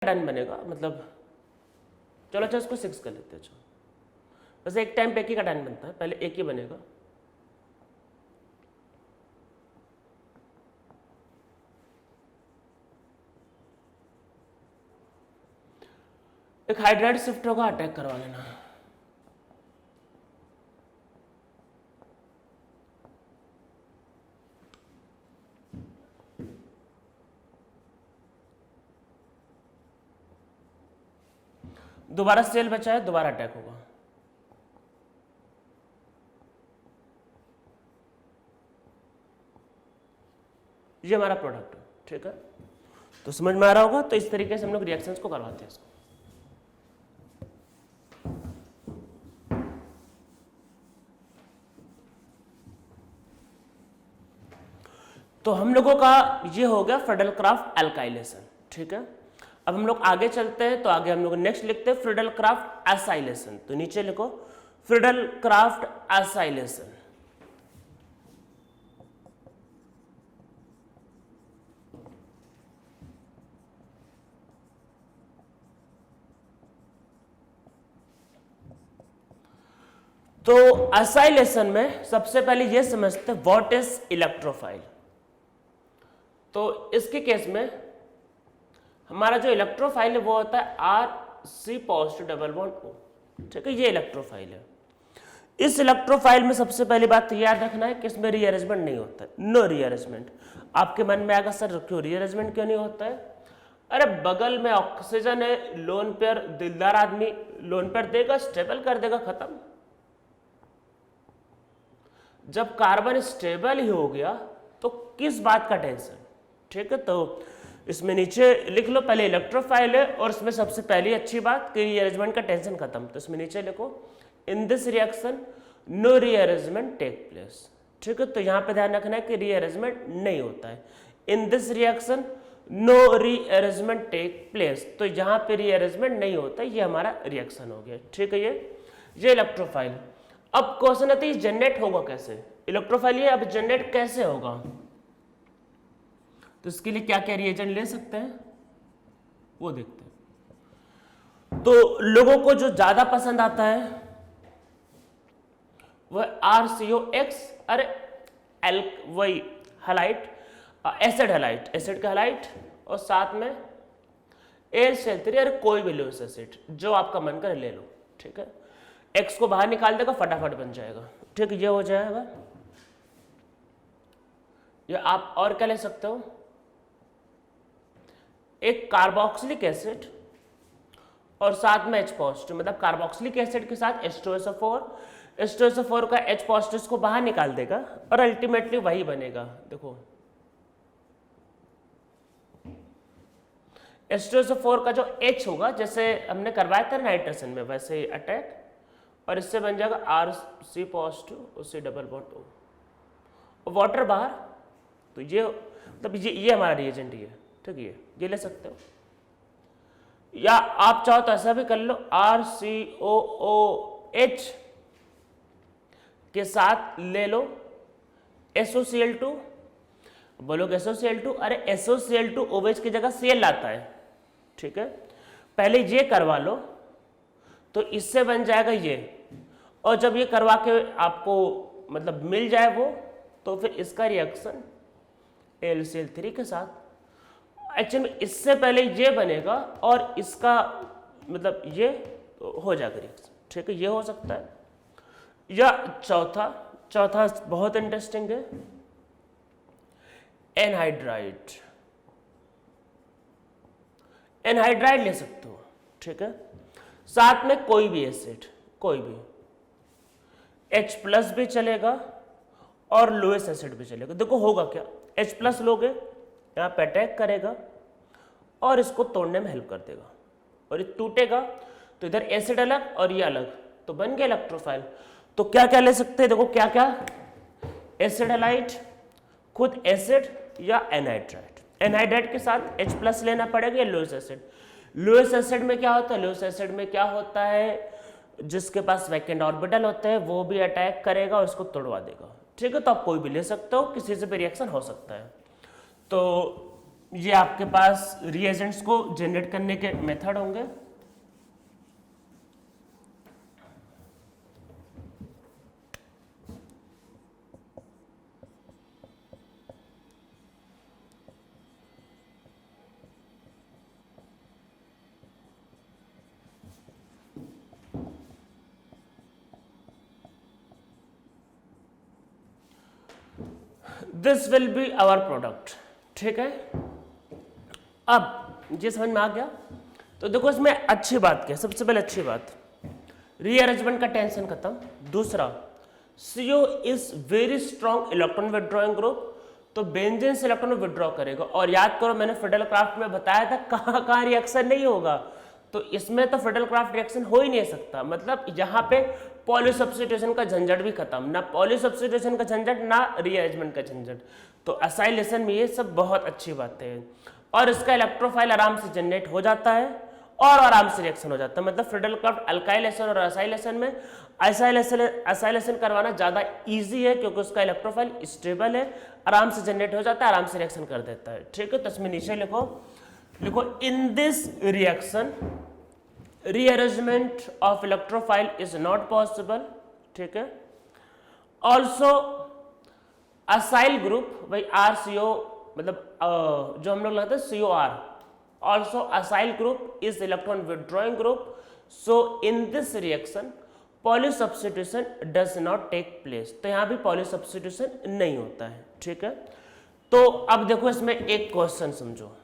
Done बनेगा, मतलब चलो अच्छा इसको 6 कर लेते हैं। चलो बस एक टाइम पे एक ही का डन बनता है, पहले एक ही बनेगा। एक हाइड्राइड शिफ्ट होगा, अटैक करवा लेना। दोबारा सेल बचा है, दोबारा अटैक होगा। ये हमारा प्रोडक्ट है, ठीक है। तो समझ में आ रहा होगा। तो इस तरीके से हम लोग रिएक्शंस को करवाते हैं इसको। तो हम लोगों का ये हो गया फ्रीडल-क्राफ्ट एल्काइलेशन, ठीक है। अब हम लोग आगे चलते हैं, तो आगे हम लोग नेक्स्ट लिखते हैं फ्रीडल-क्राफ्ट एसाइलेशन। तो नीचे लिखो फ्रीडल-क्राफ्ट एसाइलेशन। तो एसाइलेशन में सबसे पहले ये समझते हैं व्हाट इज इलेक्ट्रोफाइल। तो इसके केस में हमारा जो इलेक्ट्रोफाइल है वो होता है Rc positive double bond O, ठीक है। ये इलेक्ट्रोफाइल है। इस इलेक्ट्रोफाइल में सबसे पहली बात तो याद रखना है कि इसमें रीअरेंजमेंट नहीं होता है, नो रीअरेंजमेंट। आपके मन में आएगा सर क्यों रीअरेंजमेंट क्यों नहीं होता है? अरे बगल में ऑक्सीजन है, लोन पेयर, दिलदार आदमी लोन पेयर देगा, स्टेबल कर देगा, खत्म। जब कार्बन स्टेबल ही हो गया तो किस बात का टेंशन, ठीक है। तो इसमें नीचे लिख लो पहले इलेक्ट्रोफाइल है और इसमें सबसे पहली अच्छी बात कि रीअरेंजमेंट का टेंशन खत्म। तो इसमें नीचे लिखो in this reaction no rearrangement take place, ठीक है। तो यहां पे ध्यान रखना है कि रीअरेंजमेंट नहीं होता है। In this reaction no rearrangement take place, तो यहां पे रीअरेंजमेंट नहीं होता, ये हमारा रिएक्शन हो गया, ठीक है। ये इलेक्ट्रोफाइल। अब क्वेश्चन आती है जनरेट होगा कैसे इलेक्ट्रोफाइल, ये अब जनरेट कैसे होगा? तो इसके लिए क्या क्या रिएजेंट ले सकते हैं वो देखते हैं। तो लोगों को जो ज्यादा पसंद आता है वह RCOX, अरे वही हलाइट, एसिड हलाइट, एसिड का हलाइट, और साथ में AlCl3, अरे कोई भी लुईस एसिड जो आपका मन करे ले लो, ठीक है। X को बाहर निकाल देगा, फटाफट बन जाएगा, ठीक है। ये हो जाएगा। ये आप और क्या ले सकते हो, एक कार्बोक्सिलिक एसिड और साथ में H पॉजिटिव, मतलब कार्बोक्सिलिक एसिड के साथ H2SO4, H2SO4 का H पॉजिटिव को बाहर निकाल देगा और अल्टीमेटली वही बनेगा। देखो H2SO4 का जो H होगा, जैसे हमने करवाया था नाइट्रोजन में, वैसे ही अटैक, और इससे बन जाएगा Rc पॉजिटिव, उससे डबल बॉन्ड O, और वाटर बाहर। तो ये मतलब ये हमारा रिएजेंट ही है, ठीक है। ये ले सकते हो, या आप चाहो तो ऐसा भी कर लो, RCOOH के साथ ले लो SOCl2। बोलोगे SOCl2, अरे SOCl2 OH की जगह Cl लाता है, ठीक है। पहले ये करवा लो तो इससे बन जाएगा ये, और जब ये करवा के आपको मतलब मिल जाए वो, तो फिर इसका रिएक्शन AlCl3 के साथ, एक्चुअली इससे पहले ये बनेगा और इसका मतलब ये हो जाएगा रिएक्शन, ठीक है। ये हो सकता है। या चौथा बहुत इंटरेस्टिंग है, एनहाइड्राइड। एनहाइड्राइड ले सकते हो, ठीक है। साथ में कोई भी एसिड, कोई भी H प्लस भी चलेगा और लुईस एसिड भी चलेगा। देखो होगा क्या, H प्लस लोगे, यहाँ पे अटैक करेगा और इसको तोड़ने में हेल्प कर देगा, और ये टूटेगा तो इधर एसिड अलग और ये अलग, तो बन गया इलेक्ट्रोफाइल। तो क्या क्या ले सकते हैं, देखो क्या क्या, एसिड हलाइड, खुद एसिड या एनहाइड्राइड। एनहाइड्राइड के साथ H प्लस लेना पड़ेगा, या लुईस एसिड। लुईस एसिड में क्या होता है, लुईस एसिड में क्या होता है, जिसके पास वैकेंट ऑर्बिटल होते हैं वो भी अटैक करेगा और इसको तोड़वा देगा, ठीक है। तो आप कोई भी ले सकते हो, किसी से भी रिएक्शन हो सकता है। तो ये आपके पास रिएजेंट्स को जनरेट करने के मेथड होंगे। This will be our product, ठीक है। अब ये समझ में आ गया। तो देखो इसमें अच्छी बात क्या है, सबसे पहले अच्छी बात, रीअरेंजमेंट का टेंशन खत्म। दूसरा, CO is very strong electron withdrawing group, तो बेंजीन से इलेक्ट्रॉन विड्रॉ करेगा। और याद करो मैंने फिडेलक्राफ्ट में बताया था कहाँ कहाँ रिएक्शन नहीं होगा, तो इसमें तो फिडेलक्राफ्ट रिएक्शन हो ही नहीं सकता। मतलब यहाँ पे पॉली सब्स्टिट्यूशन का झंझट भी खत्म, ना पॉली सब्स्टिट्यूशन का झंझट ना रीअरेंजमेंट का झंझट। तो असाइलेशन में ये सब बहुत अच्छी बातें हैं। और इसका इलेक्ट्रोफाइल आराम से जनरेट हो जाता है और आराम से रिएक्शन हो जाता है। मतलब फिडेलक्राफ्ट अल्काइलेशन और असाइलेशन में असाइलेशन करवाना ज़्यादा इजी है, क्योंकि उसका इलेक्ट्रोफाइल स्टेबल है, आराम से जनरेट हो जाता है, आराम से रिएक्शन कर देता है, ठीक है। तो इसमें नीचे लिखो in this reaction rearrangement of electrophile is not possible, ठीक है। ऑल्सो असाइल ग्रुप भाई RCO, मतलब जो हम लोग लगाते हैं COR, also acyl group is electron withdrawing group, so in this reaction poly substitution does not take place. तो यहाँ भी पॉली सब्स्टिट्यूशन नहीं होता है, ठीक है। तो अब देखो इसमें एक क्वेश्चन समझो,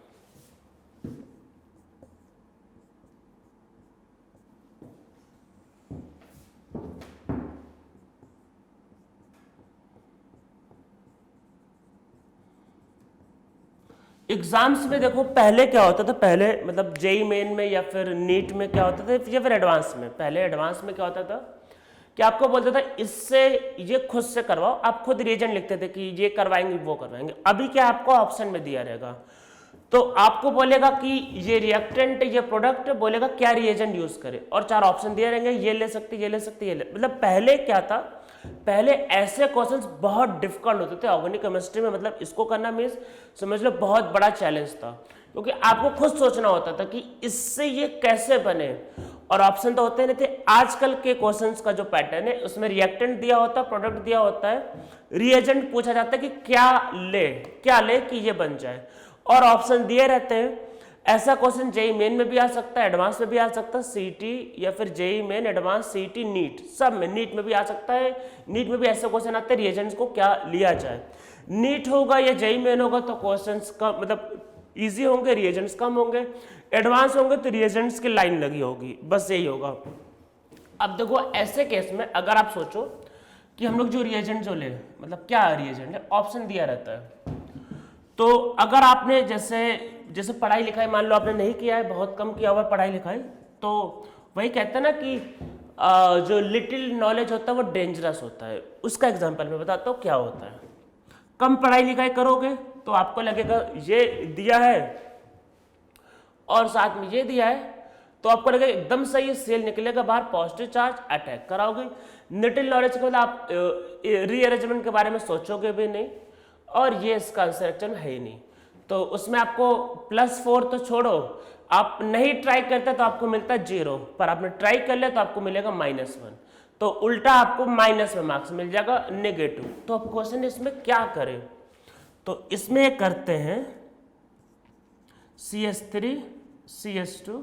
एग्जाम्स में देखो पहले क्या होता था, पहले मतलब जेई मेन में या फिर नीट में क्या होता था या फिर एडवांस में, पहले एडवांस में क्या होता था कि आपको बोलता था इससे ये खुद से करवाओ, आप खुद रीजन लिखते थे कि ये करवाएंगे वो करवाएंगे। अभी क्या आपको ऑप्शन में दिया रहेगा, तो आपको बोलेगा कि ये रिएक्टेंट ये प्रोडक्ट, बोलेगा क्या रिएजेंट यूज करे, और 4 ऑप्शन दिए रहेंगे, ये ले सकते ये ले सकते ये ले। मतलब पहले क्या था, पहले ऐसे क्वेश्चंस बहुत डिफिकल्ट होते थे ऑर्गेनिक केमिस्ट्री में। मतलब इसको करना मीन्स समझ लो बहुत बड़ा चैलेंज था, क्योंकि आपको खुद सोचना होता था कि इससे ये कैसे बने, और ऑप्शन तो होते नहीं थे। आजकल के क्वेश्चंस का जो पैटर्न है उसमें रिएक्टेंट दिया होता है, प्रोडक्ट दिया होता है, रिएजेंट पूछा जाता है कि क्या ले कि ये बन जाए, और ऑप्शन दिए रहते हैं। ऐसा क्वेश्चन जेई मेन में भी आ सकता है, एडवांस में भी आ सकता है, सीटी या फिर जेई मेन एडवांस सीटी नीट सब में, नीट में भी आ सकता है। नीट में भी ऐसे क्वेश्चन आते हैं रिएजेंट्स को क्या लिया जाए, नीट होगा या जेई मेन होगा तो क्वेश्चंस का मतलब इजी होंगे, रिएजेंट्स कम होंगे, एडवांस होंगे तो रिएजेंट्स की लाइन लगी होगी, बस यही होगा। अब देखो ऐसे केस में अगर आप सोचो कि हम लोग जो रिएजेंट जो ले, मतलब क्या रिएजेंट है, ऑप्शन दिया रहता है। तो अगर आपने जैसे पढ़ाई लिखाई मान लो आपने नहीं किया है, बहुत कम किया हुआ है पढ़ाई लिखाई, तो वही कहते हैं ना कि जो लिटिल नॉलेज होता है वो डेंजरस होता है। उसका एग्जांपल मैं बताता हूँ क्या होता है। कम पढ़ाई लिखाई करोगे तो आपको लगेगा ये दिया है और साथ में ये दिया है, तो आपको लगेगा एकदम सही सेल निकलेगा बाहर, पॉजिटिव चार्ज अटैक कराओगे। लिटिल नॉलेज के बाद आप रीअरेंजमेंट के बारे में सोचोगे भी नहीं, और ये इसका आंसर एक्चुअल है ही नहीं। तो उसमें आपको +4 तो छोड़ो, आप नहीं ट्राई करते तो आपको मिलता है 0, पर आपने ट्राई कर लिया तो आपको मिलेगा -1, तो उल्टा आपको माइनस में मार्क्स मिल जाएगा, नेगेटिव। तो अब क्वेश्चन इसमें क्या करें, तो इसमें करते हैं CH3 CH2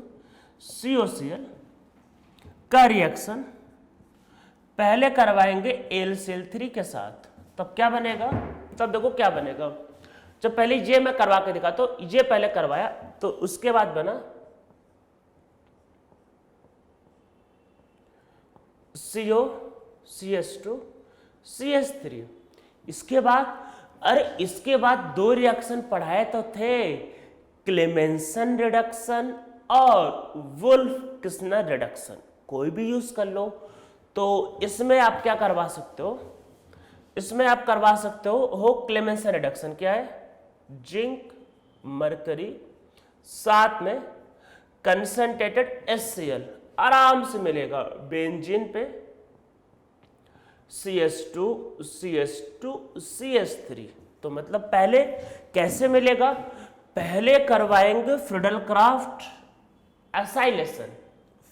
COCl का रिएक्शन पहले करवाएंगे AlCl3 के साथ, तब क्या बनेगा, तब देखो क्या बनेगा। जब पहले ये मैं करवा के दिखा, तो ये पहले करवाया तो उसके बाद बना CO CH2 CH3। इसके बाद इसके बाद 2 रिएक्शन पढ़ाए तो थे, क्लेमेंसन रिडक्शन और वुल्फ किस्नर रिडक्शन, कोई भी यूज कर लो। तो इसमें आप क्या करवा सकते हो, इसमें आप करवा सकते हो क्लेमेंसन रिडक्शन। क्या है, जिंक मरकरी साथ में कंसंट्रेटेड HCl, आराम से मिलेगा बेंजीन पे CH2 CH2 CH3। तो मतलब पहले कैसे मिलेगा, पहले करवाएंगे फ्रिडलक्राफ्ट एसाइलेशन,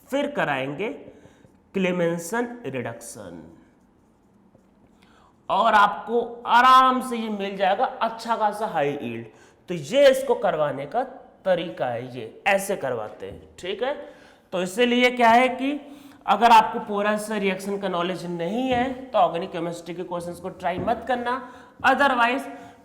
फिर कराएंगे क्लेमेंसन रिडक्शन, और आपको आराम से ये मिल जाएगा अच्छा खासा हाई यील्ड। तो ये इसको करवाने का तरीका है, ये ऐसे करवाते हैं, ठीक है। तो इसीलिए क्या है कि अगर आपको पूरा से रिएक्शन का नॉलेज नहीं है तो ऑर्गेनिक केमिस्ट्री के क्वेश्चंस को ट्राई मत करना, अदरवाइज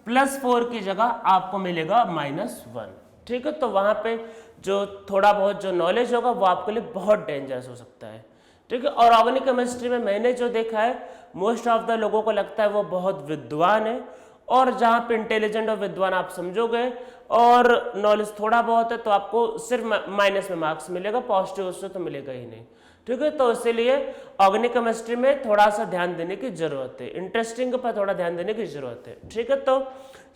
+4 की जगह आपको मिलेगा -1, ठीक है। तो वहां पे जो थोड़ा बहुत जो नॉलेज होगा वो आपके लिए बहुत डेंजरस हो सकता है, ठीक है। और ऑर्गेनिक केमिस्ट्री में मैंने जो देखा है, मोस्ट ऑफ द लोगों को लगता है वो बहुत विद्वान है, और जहाँ पे इंटेलिजेंट और विद्वान आप समझोगे और नॉलेज थोड़ा बहुत है तो आपको सिर्फ माइनस में मार्क्स मिलेगा, पॉजिटिव उससे तो मिलेगा ही नहीं, ठीक है। तो इसीलिए ऑर्गेनिक केमिस्ट्री में थोड़ा सा ध्यान देने की जरूरत है, इंटरेस्टिंग पर थोड़ा ध्यान देने की जरूरत है, ठीक है। तो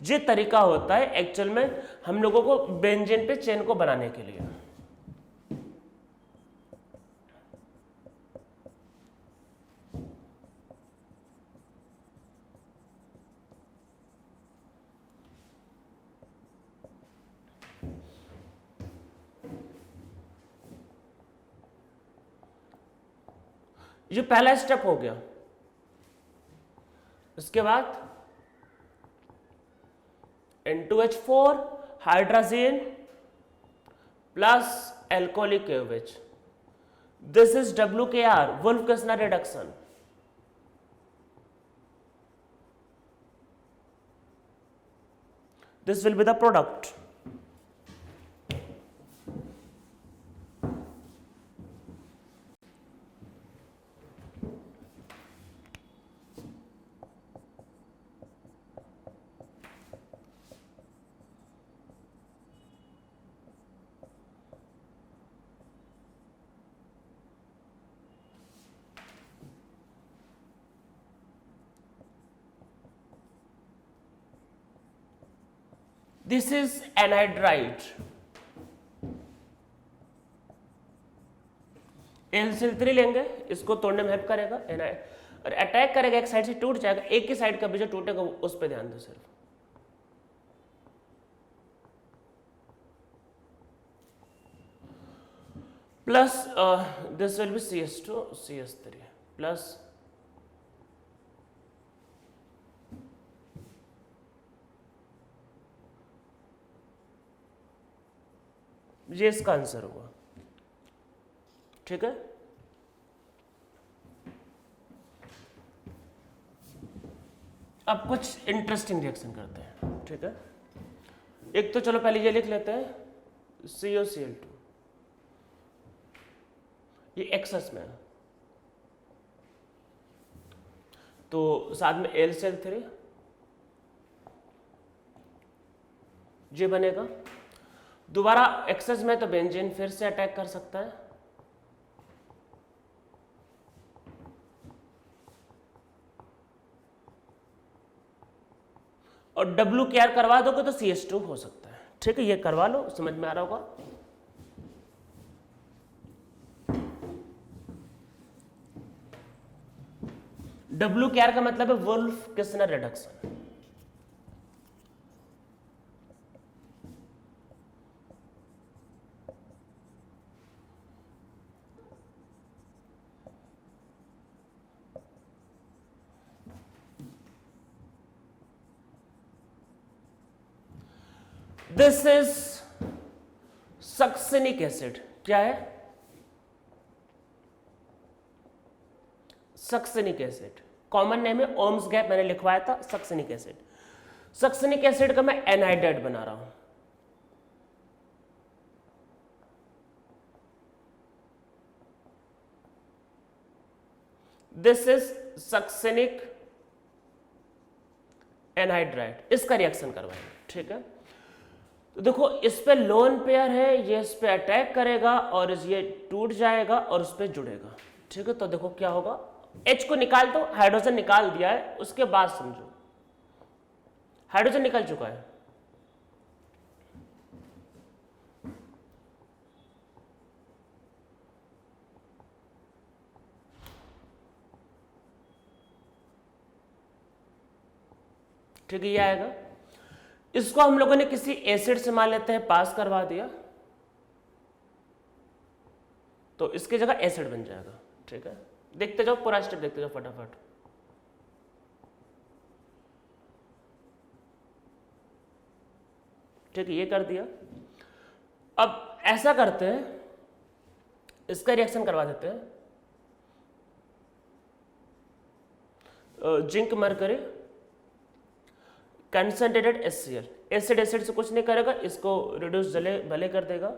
ये तरीका होता है एक्चुअल में हम लोगों को बेंजीन पे चेन को बनाने के लिए। ये पहला स्टेप हो गया। उसके बाद N2H4 hydrogen plus alcoholic OH, this is WKR, Wolff Kishner reduction. This will be the product. This is anhydride, NCl3 लेंगे, इसको तोड़ने में हेल्प करेगा और अटैक करेगा, एक साइड से टूट जाएगा, एक ही साइड का भी जो टूटेगा उस पर ध्यान दो सिर्फ। Plus this will B CH2 CH3 plus ये इसका आंसर होगा, ठीक है। अब कुछ इंटरेस्टिंग रिएक्शन करते हैं, ठीक है। एक तो चलो पहले ये लिख लेते हैं, COCl2, ये एक्सेस में है, तो साथ में LCl3 ये बनेगा। दोबारा एक्सेस में तो बेंजीन फिर से अटैक कर सकता है, और WKR करवा दोगे तो CH2 हो सकता है, ठीक है। ये करवा लो, समझ में आ रहा होगा। WKR का मतलब है Wolff Kishner reduction. This is succinic acid. क्या है? सक्सेनिक एसिड, कॉमन नेम है, ओम्स गैप मैंने लिखवाया था, सक्सेनिक एसिड। सक्सेनिक एसिड का मैं एनहाइड्राइड बना रहा हूं। दिस इज सक्सेनिक एनहाइड्राइड, इसका रिएक्शन करवाएंगे, ठीक है। तो देखो इस पे लोन पेयर है, ये इस पे अटैक करेगा और ये टूट जाएगा और उस पे जुड़ेगा, ठीक है। तो देखो क्या होगा, H को निकाल दो, हाइड्रोजन निकाल दिया है, उसके बाद समझो, हाइड्रोजन निकल चुका है, ठीक है, ये आएगा। इसको हम लोगों ने किसी एसिड से मान लेते हैं पास करवा दिया, तो इसकी जगह एसिड बन जाएगा। ठीक है, देखते जाओ, पूरा स्टेप देखते जाओ फटाफट। ठीक है, ये कर दिया। अब ऐसा करते हैं, इसका रिएक्शन करवा देते हैं। Zinc mercury concentrated HCl, acid acid से कुछ नहीं करेगा, इसको रिड्यूस जले भले कर देगा।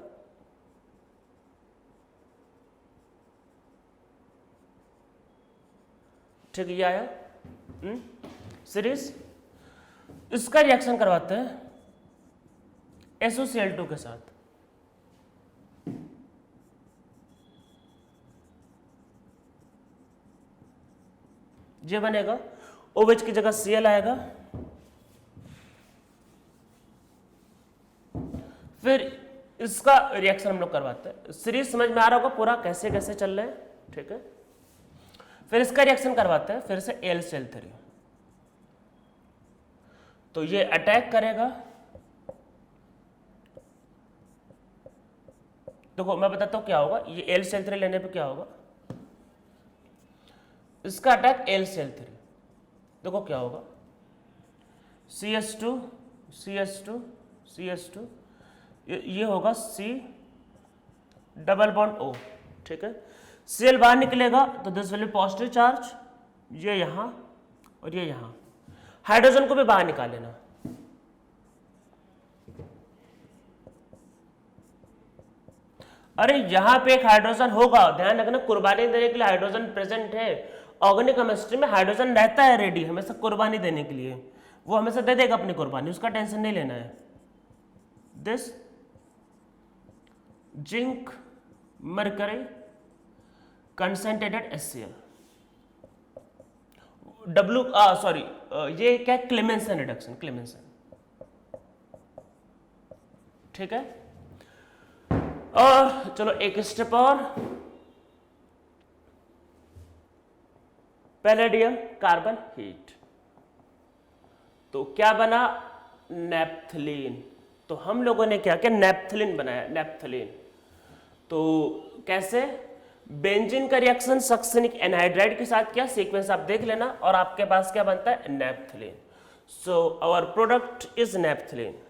ठीक है, ये आया सीरीज। इसका रिएक्शन करवाते हैं SOCl2 के साथ। ये बनेगा, OH की जगह Cl आएगा। फिर इसका रिएक्शन हम लोग करवाते हैं। सीरीज समझ में आ रहा होगा पूरा कैसे कैसे चल रहे हैं। ठीक है, फिर इसका रिएक्शन करवाते हैं फिर से AlCl3। तो ये अटैक करेगा। देखो मैं बताता हूं क्या होगा, ये AlCl3 लेने पे क्या होगा, इसका अटैक AlCl3, देखो क्या होगा, CH2 CH2 CH2, ये होगा C डबल बॉन्ड O। ठीक है, Cl बाहर निकलेगा तो this will B positive charge, ये यहां और ये यहां। हाइड्रोजन को भी बाहर निकाल लेना। अरे यहां पे एक हाइड्रोजन होगा, ध्यान रखना, कुर्बानी देने के लिए हाइड्रोजन प्रेजेंट है। ऑर्गेनिक केमिस्ट्री में हाइड्रोजन रहता है रेडी हमेशा कुर्बानी देने के लिए, वो हमेशा दे देगा अपनी कुर्बानी, उसका टेंशन नहीं लेना है। This zinc mercury concentrated HCl, ये क्या, क्लेमेंसन रिडक्शन, क्लेमेंसन। ठीक है, और चलो एक स्टेप और, पैलेडियम कार्बन हीट, तो क्या बना, नेप्थलीन। तो हम लोगों ने क्या किया, नेप्थलीन बनाया, नेप्थलीन। तो कैसे, बेंजीन का रिएक्शन सक्सेनिक एनहाइड्राइड के साथ किया, सीक्वेंस आप देख लेना, और आपके पास क्या बनता है, naphthalene. So our product is naphthalene.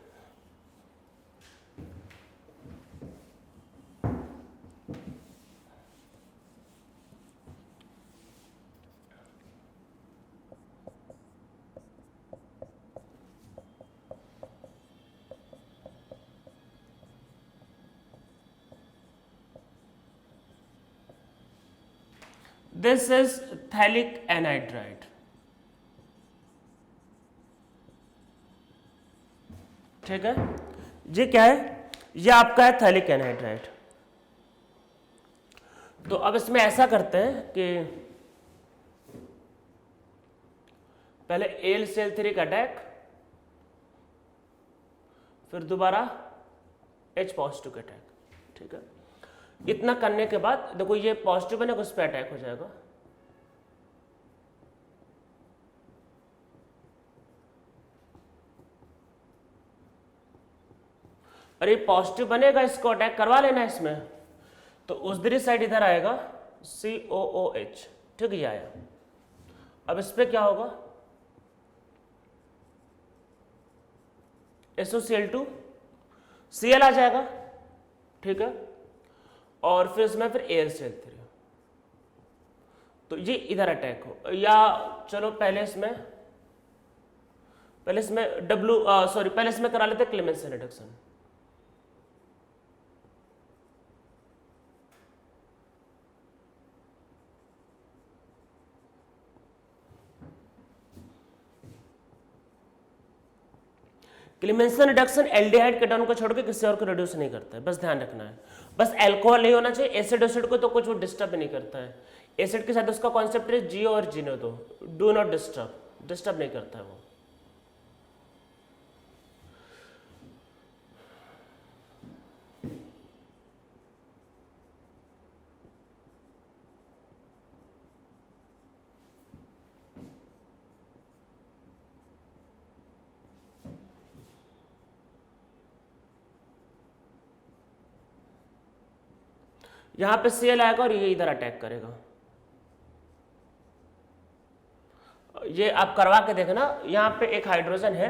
This is phthalic anhydride. ठीक है, ये क्या है, ये आपका है थैलिक एनहाइड्राइड। तो अब इसमें ऐसा करते हैं कि पहले AlCl3 का अटैक, फिर दोबारा H पॉजिटिव का अटैक। ठीक है, इतना करने के बाद देखो ये पॉजिटिव बनेगा, उस पर अटैक हो जाएगा। अरे पॉजिटिव बनेगा, इसको अटैक करवा लेना इसमें, तो उस दूसरी साइड इधर आएगा COOH। ठीक है, आया। अब इस पे क्या होगा, SOCl2 Cl आ जाएगा। ठीक है, और फिर इसमें फिर AlCl3, तो ये इधर अटैक हो, या चलो पहले इसमें पहले इसमें करा लेते Clemmensen reduction. Clemmensen reduction aldehyde ketone को छोड़ के किसी और को रिड्यूस नहीं करता है, बस ध्यान रखना है। बस अल्कोहल नहीं होना चाहिए, एसिड एसिड को तो कुछ वो डिस्टर्ब नहीं करता है। एसिड के साथ उसका कॉन्सेप्ट है जियो और जीनो, दो डू नॉट डिस्टर्ब नहीं करता है वो। यहां पे Cl आएगा और ये इधर अटैक करेगा। ये आप करवा के देखना, यहां पे एक हाइड्रोजन है,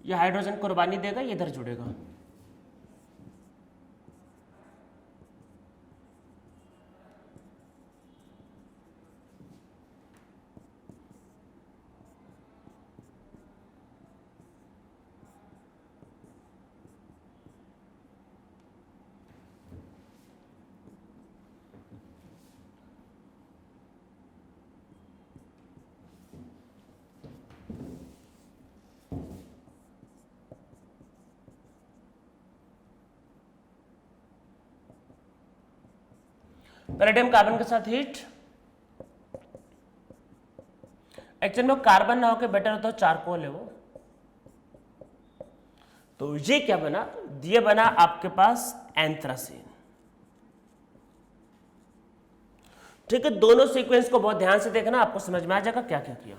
ये हाइड्रोजन कुर्बानी देगा, ये इधर जुड़ेगा। पैलेडियम कार्बन के साथ हीट, एक्चुअल में कार्बन ना होकर बेटर होता है चारकोल है वो। तो ये क्या बना, ये बना आपके पास एंथ्रासीन। ठीक है, दोनों सीक्वेंस को बहुत ध्यान से देखना, आपको समझ में आ जाएगा क्या क्या किया।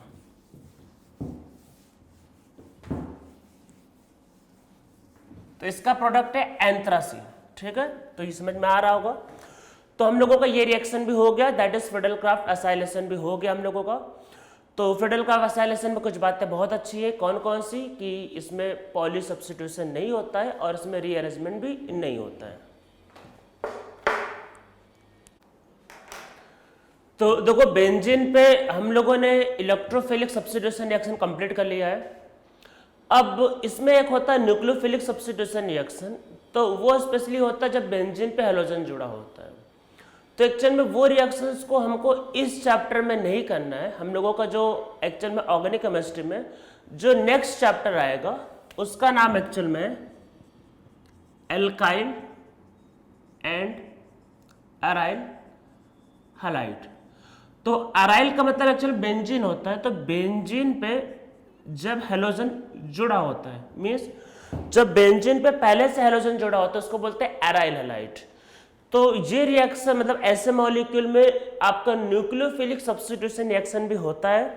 तो इसका प्रोडक्ट है एंथ्रासीन। ठीक है, तो ये समझ में आ रहा होगा। तो हम लोगों का ये रिएक्शन भी हो गया, दैट इज फिडेलक्राफ्ट एसाइलेशन भी हो गया हम लोगों का। तो फिडेलक्राफ्ट एसाइलेशन में कुछ बातें बहुत अच्छी है। कौन कौन सी, कि इसमें पॉली सब्स्टिट्यूशन नहीं होता है और इसमें रीअरेंजमेंट भी नहीं होता है। तो देखो, बेंजीन पे हम लोगों ने इलेक्ट्रोफिलिक सब्स्टिट्यूशन रिएक्शन कंप्लीट कर लिया है। अब इसमें एक होता है न्यूक्लियोफिलिक सब्स्टिट्यूशन रिएक्शन, तो वो स्पेशली होता है जब बेंजीन पे हैलोजन जुड़ा होता है। तो एक्चुअल में वो रिएक्शंस को हमको इस चैप्टर में नहीं करना है। हम लोगों का जो एक्चुअल में ऑर्गेनिक केमिस्ट्री में जो नेक्स्ट चैप्टर आएगा उसका नाम एक्चुअल में एल्काइल एंड अराइल हैलाइड। तो अराइल का मतलब एक्चुअल बेंजीन होता है। तो बेंजीन पे जब हैलोजन जुड़ा होता है, मीन्स जब बेंजीन पे पहले से हैलोजन जुड़ा होता है उसको बोलते हैं अराइल हैलाइड। तो ये रिएक्शन मतलब ऐसे मॉलिक्यूल में आपका न्यूक्लियोफिलिक सब्स्टिट्यूशन रिएक्शन भी होता है।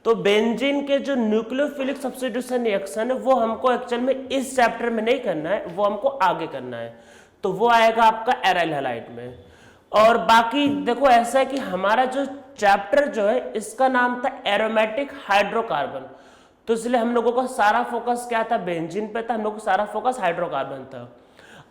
तो बेंजीन के जो न्यूक्लियोफिलिक सब्स्टिट्यूशन रिएक्शन है वो हमको एक्चुअल में इस चैप्टर में नहीं करना है, वो हमको आगे करना है। तो वो आएगा आपका एराइल हैलाइड में। और बाकी देखो ऐसा है कि हमारा जो चैप्टर जो है इसका नाम था एरोमेटिक हाइड्रोकार्बन। तो इसलिए हम लोगों का सारा फोकस क्या था, बेंजीन पे था, हम लोग का सारा फोकस हाइड्रोकार्बन था।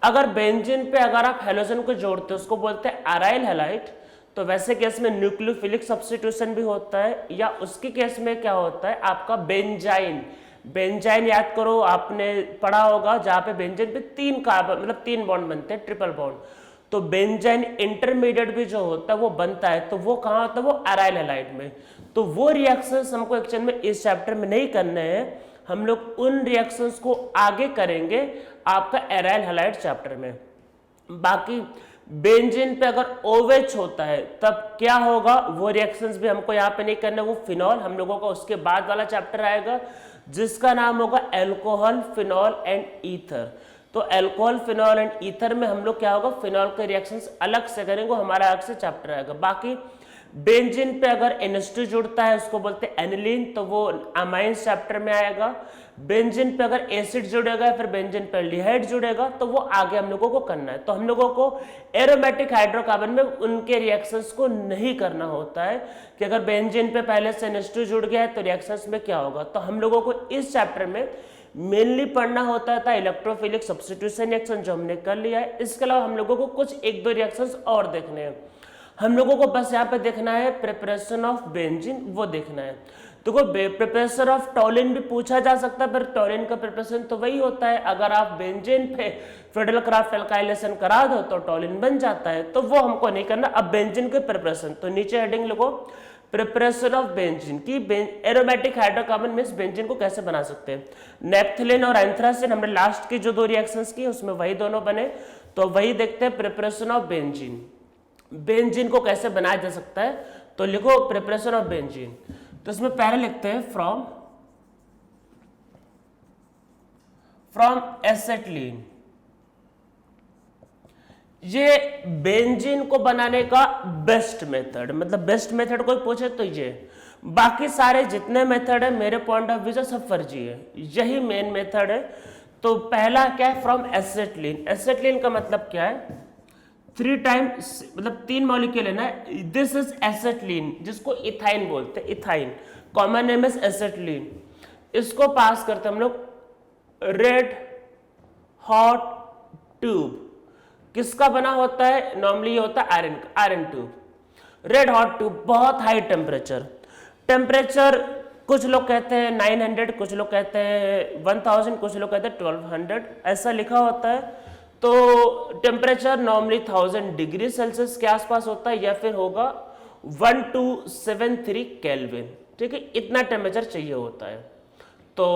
अगर बेंजीन पे अगर आप हैलोजन को जोड़ते हो उसको बोलते हैं अराइल हैलाइड। तो वैसे केस में न्यूक्लियोफिलिक सब्स्टिट्यूशन भी होता है, या उसके केस में क्या होता है आपका बेंजाइन। बेंजाइन याद करो, आपने पढ़ा होगा जहां पे बेंजीन पे 3 कार्बन मतलब 3 बॉन्ड बनते हैं, ट्रिपल बॉन्ड। तो बेंजाइन इंटरमीडिएट भी जो होता है वो बनता है, तो वो कहाँ होता है, वो अराइल हैलाइड में। तो वो रिएक्शंस हमको एक्चुअल में इस चैप्टर में नहीं करने हैं, हम लोग उन रिएक्शंस को आगे करेंगे आपका एराइल हैलाइड चैप्टर में। बाकी बेंजीन पे अगर OH होता है तब क्या होगा, वो रिएक्शंस भी हमको यहाँ पे नहीं करना, वो फिनॉल हम लोगों का उसके बाद वाला चैप्टर आएगा जिसका नाम होगा एल्कोहल, फिनॉल एंड ईथर। तो एल्कोहल, फिनॉल एंड ईथर में हम लोग क्या होगा, फिनॉल के रिएक्शंस अलग से करेंगे, हमारा अलग से चैप्टर आएगा। बाकी बेंजीन पे अगर NH2 जुड़ता है उसको बोलते हैं एनिलीन, तो वो अमाइंस चैप्टर में आएगा। बेंजीन पे अगर एसिड जुड़ेगा फिर बेंजीन पे एल्डिहाइड जुड़ेगा, तो वो आगे हम लोगों को करना है। तो हम लोगों को एरोमेटिक हाइड्रोकार्बन में उनके रिएक्शंस को नहीं करना होता है कि अगर बेंजीन पे पहले से NH2 जुड़ गया है तो रिएक्शंस में क्या होगा। तो हम लोगों को इस चैप्टर में मेनली पढ़ना होता था इलेक्ट्रोफिलिक सब्स्टिट्यूशन रिएक्शन, जो हमने कर लिया है। इसके अलावा हम लोगों को कुछ 1-2 रिएक्शंस और देखने हैं। हम लोगों को बस यहाँ पे देखना है प्रिपरेशन ऑफ बेंजीन, वो देखना है। देखो प्रिपरेशन ऑफ टॉलिन भी पूछा जा सकता है, पर टॉलिन का प्रिपरेशन तो वही होता है, अगर आप बेंजीन पे फिडेलक्राफ्ट एल्काइलेशन करा दो तो टॉलिन बन जाता है, तो वो हमको नहीं करना। अब बेंजीन के प्रिपरेशन, तो नीचे हेडिंग लिखो प्रिपरेशन ऑफ बेंजीन की एरोमेटिक हाइड्रोकार्बन मींस बेंजीन को कैसे बना सकते हैं। नेप्थलीन और एंथ्रासिन हमने लास्ट की जो 2 रिएक्शंस की उसमें वही दोनों बने, तो वही देखते हैं प्रिपरेशन ऑफ बेंजीन। बेंजीन को कैसे बनाया जा सकता है, तो लिखो प्रिपरेशन ऑफ बेंजीन। तो इसमें पहले लिखते हैं फ्रॉम एसेटलीन। ये बेंजीन को बनाने का बेस्ट मेथड, मतलब बेस्ट मेथड कोई पूछे तो ये, बाकी सारे जितने मेथड है मेरे पॉइंट ऑफ व्यू से सब फर्जी है, यही मेन मेथड है। तो पहला क्या है, फ्रॉम एसेटलीन। एसेटलीन का मतलब क्या है, 3 टाइम्स मतलब 3 मॉलिक्यूल है ना, दिस इज एसेटलीन जिसको इथाइन बोलते हैं, ethyne common name is acetylene. इसको पास करते हम लोग रेड हॉट ट्यूब। किसका बना होता है? नॉर्मली ये होता है iron tube. Red hot tube, बहुत हाई टेम्परेचर कुछ लोग कहते हैं 900, कुछ लोग कहते हैं 1000, कुछ लोग कहते हैं 1200, ऐसा लिखा होता है। तो टेम्परेचर नॉर्मली 1000 डिग्री सेल्सियस के आसपास होता है या फिर होगा 1273 केल्विन। ठीक है, इतना टेम्परेचर चाहिए होता है। तो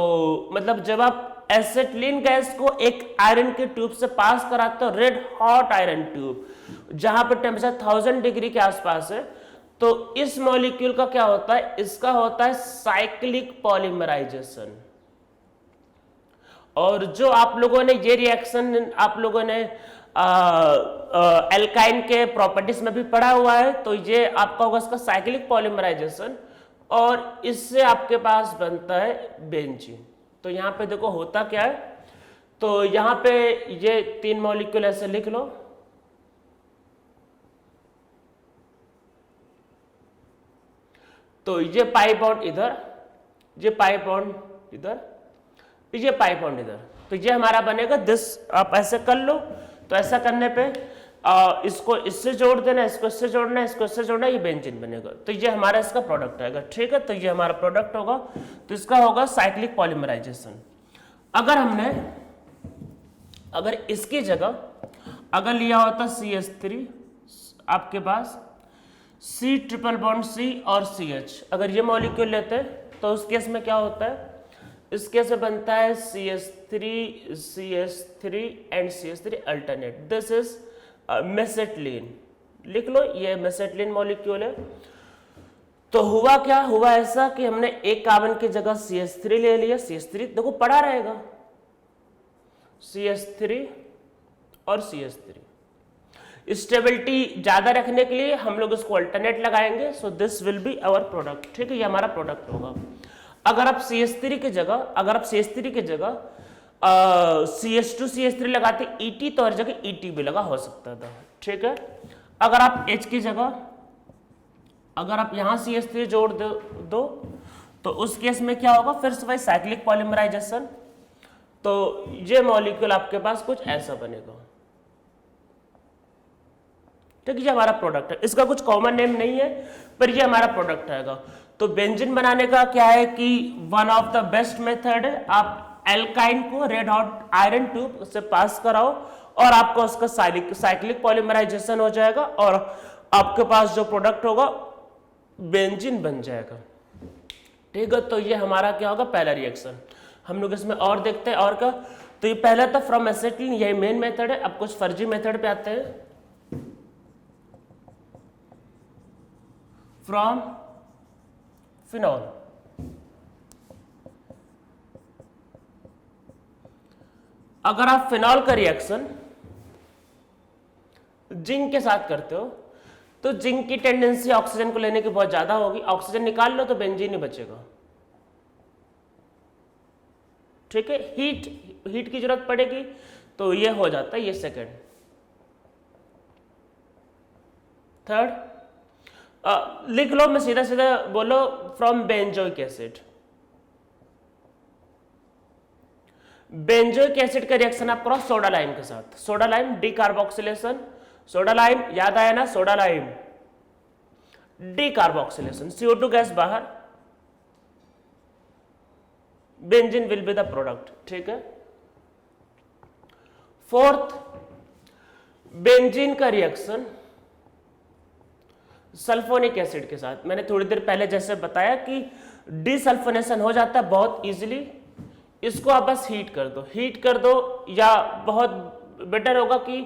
मतलब जब आप एसिटिलीन गैस को एक आयरन के ट्यूब से पास कराते हो, रेड हॉट आयरन ट्यूब जहां पर टेम्परेचर 1000 डिग्री के आसपास है, तो इस मॉलिक्यूल का क्या होता है? इसका होता है साइक्लिक पॉलीमराइजेशन। और जो आप लोगों ने ये रिएक्शन आप लोगों ने एल्काइन के प्रॉपर्टीज में भी पढ़ा हुआ है, तो ये आपका होगा इसका साइक्लिक पॉलीमराइजेशन, और इससे आपके पास बनता है बेंजीन। तो यहां पे देखो होता क्या है, तो यहां पे ये 3 मॉलिक्यूल ऐसे लिख लो, तो ये पाई बॉन्ड इधर, ये पाई बॉन्ड इधर, ये पाई बॉन्ड इधर, तो ये हमारा बनेगा दिस। आप ऐसे कर लो, तो ऐसा करने पे इसको इससे जोड़ देना, इसको इससे जोड़ना, इसको इससे जोड़ना, ये बेंजीन बनेगा। तो ये हमारा इसका प्रोडक्ट आएगा। ठीक है, तो ये हमारा प्रोडक्ट होगा, तो इसका होगा साइक्लिक पॉलीमराइजेशन। अगर इसकी जगह अगर लिया होता CH3, आपके पास C ट्रिपल बॉन्ड C और CH, अगर ये मॉलिक्यूल लेते हैं तो उस केस में क्या होता है? इस केस में बनता है CH3 and CH3 alternate. This is mesitylene. लिख लो, ये मेसेटिलीन मॉलिक्यूल है। तो हुआ क्या? हुआ ऐसा कि हमने एक कार्बन की जगह CH3 ले लिया। CH3 देखो पड़ा रहेगा, CH3 और CH3। स्टेबिलिटी ज्यादा रखने के लिए हम लोग इसको अल्टरनेट लगाएंगे। So this will be our product. ठीक है, ये हमारा प्रोडक्ट होगा। अगर आप CH3 की जगह CH2 CH3 लगाते ET, तो हर जगह ET भी लगा हो सकता था। ठीक है, अगर आप H की जगह अगर आप यहां CH3 जोड़ दो तो उस केस में क्या होगा? फिर से वही साइक्लिक पॉलीमराइजेशन। तो ये मॉलिक्यूल आपके पास कुछ ऐसा बनेगा। ठीक है, ये हमारा प्रोडक्ट है। इसका कुछ कॉमन नेम नहीं है, पर ये हमारा प्रोडक्ट आएगा। तो बेंजीन बनाने का क्या है कि one of the best method है, आप एल्काइन को रेड हॉट आयरन ट्यूब से पास कराओ और आपका उसका साइक्लिक पॉलीमराइजेशन हो जाएगा और आपके पास जो प्रोडक्ट होगा बेंजीन बन जाएगा। ठीक है, तो ये हमारा क्या होगा? पहला रिएक्शन। हम लोग इसमें और देखते हैं और क्या। तो ये पहला था फ्रॉम एसिटिलीन, यही मेन मेथड है। अब कुछ फर्जी मेथड पे आते हैं। फ्रॉम फिनॉल, अगर आप फिनॉल का रिएक्शन जिंक के साथ करते हो तो जिंक की टेंडेंसी ऑक्सीजन को लेने की बहुत ज्यादा होगी। ऑक्सीजन निकाल लो तो बेंजीन ही बचेगा। ठीक है, हीट की जरूरत पड़ेगी, तो ये हो जाता है ये सेकंड। थर्ड लिख लो, मैं सीधा सीधा बोलो, from benzoic acid. Benzoic acid का रिएक्शन आप करो सोडा लाइम के साथ। Soda lime decarboxylation, soda lime याद आया ना, soda lime decarboxylation, CO2 gas बाहर, benzene will be the product. ठीक है, फोर्थ, बेंजीन का रिएक्शन सल्फोनिक एसिड के साथ। मैंने थोड़ी देर पहले जैसे बताया कि डिसल्फोनेशन हो जाता है बहुत इजीली। इसको आप बस हीट कर दो या बहुत बेटर होगा कि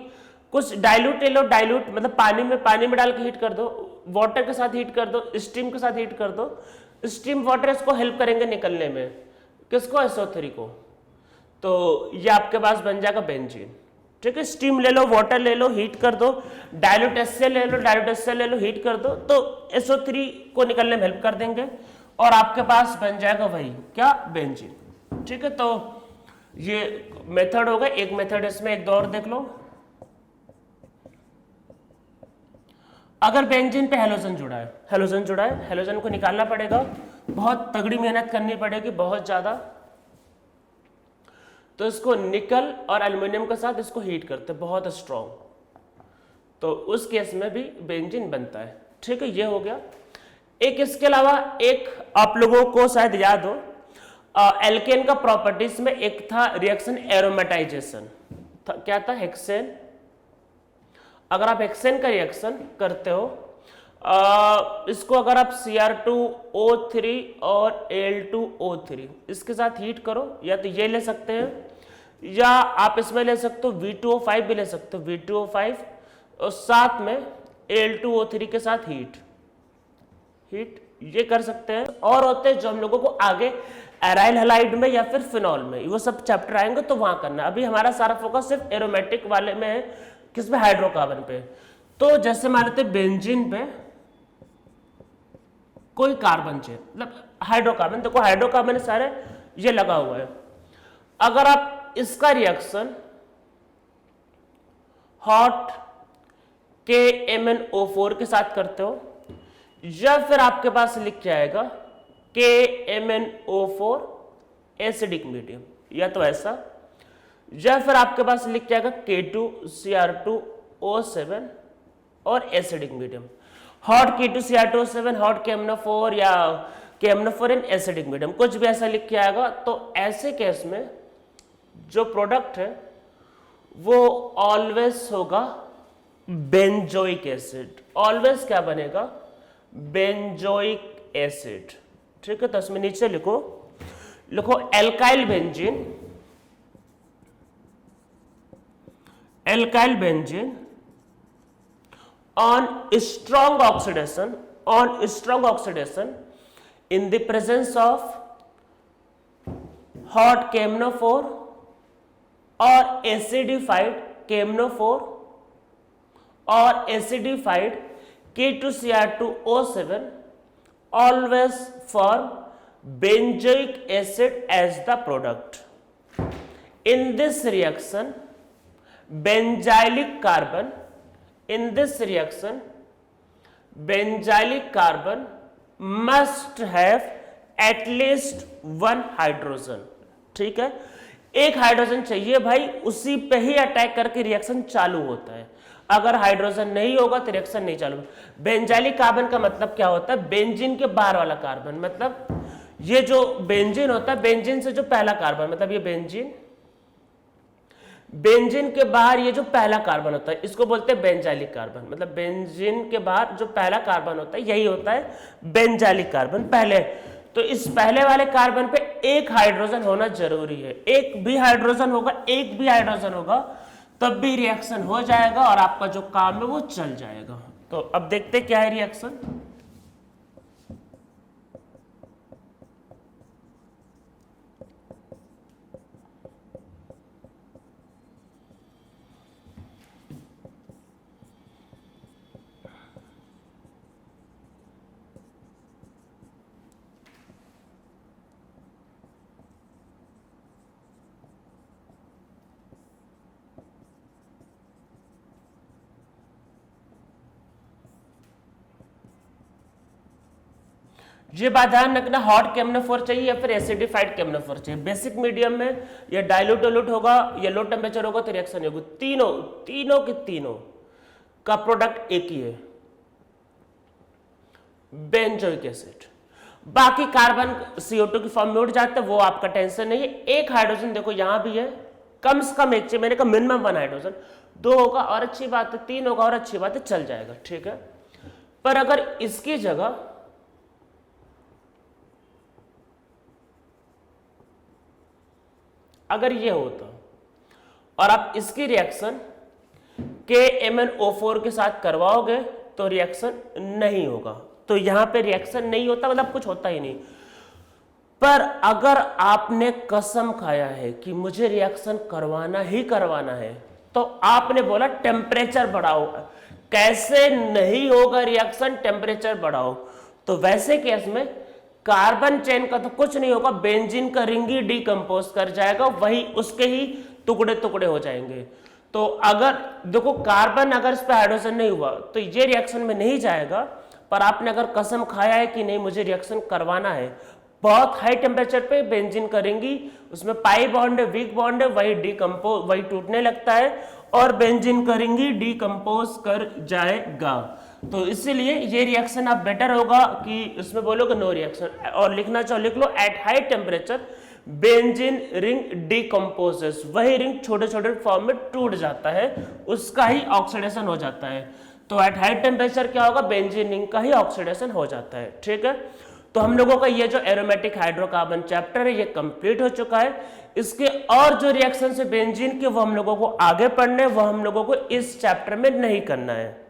कुछ डाइल्यूट ले लो, डाइल्यूट मतलब पानी में डाल के हीट कर दो, वाटर के साथ हीट कर दो, स्टीम के साथ हीट कर दो। स्टीम वाटर इसको हेल्प करेंगे निकलने में, किसको? SO3 को। तो ये आपके पास बन जाएगा बेंजीन। ठीक है, स्टीम ले लो, वाटर ले लो, हीट कर दो, डाइल्यूट HCl ले लो, हीट कर दो, तो SO3 को निकलने में हेल्प कर देंगे और आपके पास बन जाएगा वही क्या? बेंजीन। ठीक है, तो ये मेथड होगा। एक मेथड इसमें एक दो और देख लो। अगर बेंजीन पे हेलोजन जुड़ा है, हेलोजन को निकालना पड़ेगा, बहुत तगड़ी मेहनत करनी पड़ेगी, बहुत ज्यादा। तो इसको निकल और एल्युमिनियम के साथ इसको हीट करते हैं, बहुत स्ट्रॉन्ग, तो उस केस में भी बेंजीन बनता है। ठीक है, ये हो गया। एक इसके अलावा एक आप लोगों को शायद याद हो, एल्केन का प्रॉपर्टीज में एक था रिएक्शन एरोमेटाइजेशन, क्या था, हेक्सेन। अगर आप हेक्सेन का रिएक्शन करते हो, इसको अगर आप Cr2O3 और Al2O3 इसके साथ हीट करो, या तो ये ले सकते हैं, या आप इसमें ले सकते हो V2O5 भी ले सकते हो, V2O5 और साथ में Al2O3 के साथ हीट ये कर सकते हैं। और होते हैं जो हम लोगों को आगे एराइल हैलाइड में या फिर फिनॉल में, वो सब चैप्टर आएंगे तो वहां करना। अभी हमारा सारा फोकस सिर्फ एरोमेटिक वाले में है, किसमें, हाइड्रोकार्बन पे। तो जैसे मान लेते बेंजीन पे कोई कार्बन चाहिए, मतलब हाइड्रोकार्बन, देखो हाइड्रोकार्बन सारे ये लगा हुआ है। अगर आप इसका रिएक्शन हॉट KMnO4 के साथ करते हो, या फिर आपके पास लिख के आएगा KMnO4 एसिडिक मीडियम, या तो ऐसा, या फिर आपके पास लिख के आएगा K2Cr2O7 और acidic medium, hot K2Cr2O7, hot KMnO4 या KMnO4 इन एसिडिक मीडियम, कुछ भी ऐसा लिख के आएगा। तो ऐसे केस में जो प्रोडक्ट है वो ऑलवेज होगा बेंजोइक एसिड। ऑलवेज क्या बनेगा, बेंजोइक एसिड। ठीक है, तो इसमें नीचे लिखो alkyl benzene on strong oxidation in the presence of hot KMnO4 or acidified KMnO4 or acidified K2Cr2O7 always form benzoic acid as the product. In this reaction, benzylic carbon must have at least one hydrogen। ठीक है, एक hydrogen चाहिए भाई, उसी पे ही attack करके reaction चालू होता है। अगर हाइड्रोजन नहीं होगा तो रिएक्शन नहीं चालू। बेंजाइलिक कार्बन का मतलब क्या होता है, बेंजीन के बाहर वाला कार्बन, मतलब ये जो बेंजीन होता है, बेंजीन से जो पहला कार्बन, मतलब ये बेंजीन के बाहर ये जो पहला कार्बन होता है, इसको बोलते हैं बेंजाइलिक कार्बन। मतलब बेंजीन के बाहर जो पहला कार्बन होता है यही होता है बेंजाइलिक कार्बन पहले। तो इस पहले वाले कार्बन पे एक हाइड्रोजन होना जरूरी है। एक भी हाइड्रोजन होगा तब भी रिएक्शन हो जाएगा और आपका जो काम है वो चल जाएगा। तो अब देखते क्या है रिएक्शन। ये बात ध्यान रखना, हॉट KMnO4 चाहिए या फिर एसिडिफाइड KMnO4 चाहिए। बेसिक मीडियम में या डाइल्यूट होगा या लो टेम्परेचर होगा तो रिएक्शन होगी। तीनों का प्रोडक्ट एक ही है, बेंजोइक एसिड। बाकी कार्बन CO2 की फॉर्म में उड़ जाते हैं, वो आपका टेंशन नहीं है। एक हाइड्रोजन देखो यहां भी है, कम से कम एक चाहिए, मैंने कहा मिनिमम 1 हाइड्रोजन। 2 होगा और अच्छी बात है, 3 होगा और अच्छी बात है, चल जाएगा। ठीक है, पर अगर इसकी जगह अगर ये होता और आप इसकी रिएक्शन KMnO4 के साथ करवाओगे तो रिएक्शन नहीं होगा। तो यहां पे रिएक्शन नहीं होता, मतलब कुछ होता ही नहीं। पर अगर आपने कसम खाया है कि मुझे रिएक्शन करवाना ही करवाना है, तो आपने बोला टेम्परेचर बढ़ाओ। कैसे नहीं होगा रिएक्शन, टेम्परेचर बढ़ाओ। तो वैसे केस में कार्बन चेन का तो कुछ नहीं होगा, बेंजीन का रिंग ही डिकम्पोज कर जाएगा, वही उसके ही टुकड़े टुकड़े हो जाएंगे। तो अगर देखो कार्बन अगर इस पे हाइड्रोजन नहीं हुआ तो ये रिएक्शन में नहीं जाएगा, पर आपने अगर कसम खाया है कि नहीं मुझे रिएक्शन करवाना है, बहुत हाई टेम्परेचर पे बेंजीन करेंगी, उसमें पाई बॉन्ड है, वीक बॉन्ड है, वही टूटने लगता है और बेंजीन करेंगी, डिकम्पोज कर जाएगा। तो इसीलिए ये रिएक्शन आप बेटर होगा कि इसमें बोलोगे नो रिएक्शन, और लिखना चाहो लिख लो, at high temperature benzene ring decomposes, वही रिंग छोटे छोटे फॉर्म में टूट जाता है, उसका ही ऑक्सीडेशन हो जाता है। तो एट हाई टेम्परेचर क्या होगा, बेंजीन रिंग का ही ऑक्सीडेशन हो जाता है। ठीक है, तो हम लोगों का ये जो एरोमेटिक हाइड्रोकार्बन चैप्टर है ये कंप्लीट हो चुका है। इसके और जो रिएक्शन है बेंजीन के वो हम लोगों को आगे पढ़ने, वो हम लोगों को इस चैप्टर में नहीं करना है।